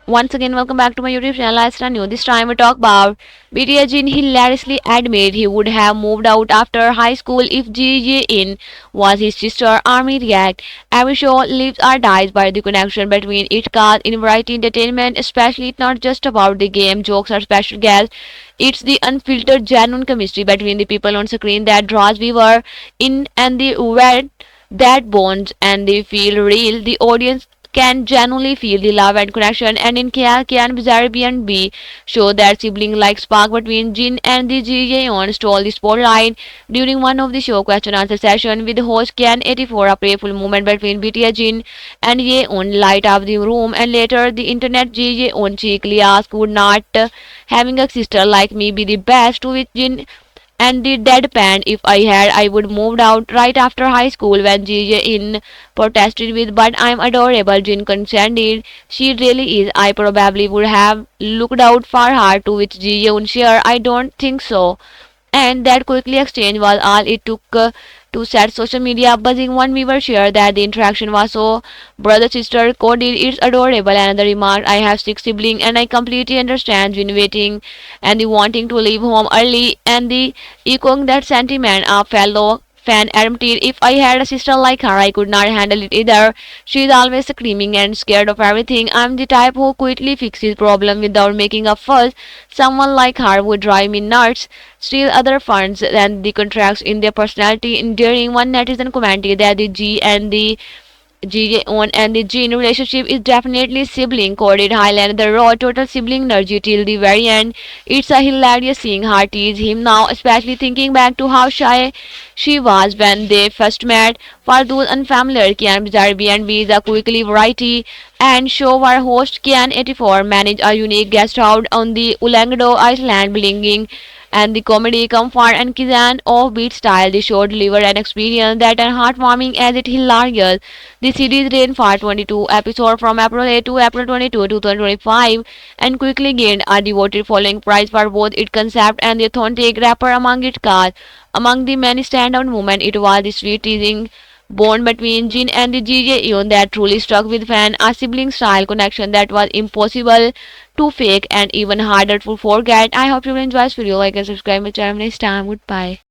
Once again, welcome back to my YouTube channel. As new. This time we talk about BTS Jin hilariously admitted he would have moved out after high school if Ji In was his sister. Army react. Every show lives or dies by the connection between its cast in variety entertainment. Especially, it's not just about the game, jokes, or special guests. It's the unfiltered, genuine chemistry between the people on screen that draws viewer in, and the where that bonds and they feel real. The audience can genuinely feel the love and connection, and in Kya Kyan Bizarre B&B show that sibling like spark between Jin and the Ji Yeon stole the spotlight during one of the show question answer session with host Kyan 84. A playful moment between BTS Jin and Yeon light up the room, and later the internet Ji Yeon cheekily asked, would not having a sister like me be the best, to which Jin and the deadpan, if I had, I would moved out right after high school when Gigi in protested with, but I'm adorable. Jin consented. She really is. I probably would have looked out far hard, to which Gigi unsure, I don't think so. And that quickly exchange was all it took to set social media buzzing. One viewer shared that the interaction was so brother sister coded, it's adorable. Another remarked, I have six siblings and I completely understand Jin waiting and the wanting to leave home early, and the echoing that sentiment a fellow fan admitted, if I had a sister like her, I could not handle it either. She is always screaming and scared of everything. I'm the type who quickly fixes problem without making a fuss. Someone like her would drive me nuts. Still, other fans and the contrasts in their personality endearing. One netizen commented that the G and the Ji-on and the Jin relationship is definitely sibling coded. Highland the raw total sibling energy till the very end. It's a hilarious seeing her tease him now, especially thinking back to how shy she was when they first met. For those unfamiliar, Kian Bizarre B&B is a quickly variety and show where host Kian84 managed a unique guest house on the Ulangdo Island, bringing and the comedy, comfort, and Kizan offbeat style. The show delivered an experience that is heartwarming as it hilarious. The series ran for 22 episodes from April 8 to April 22, 2025, and quickly gained a devoted following prize for both its concept and the authentic rapper among its cast. Among the many standout moments, it was the sweet teasing bond between Jin and the GJ Eon that truly struck with fans, a sibling style connection that was impossible to fake and even harder to forget. I hope you will enjoy this video. Like and subscribe my channel. Next time, goodbye.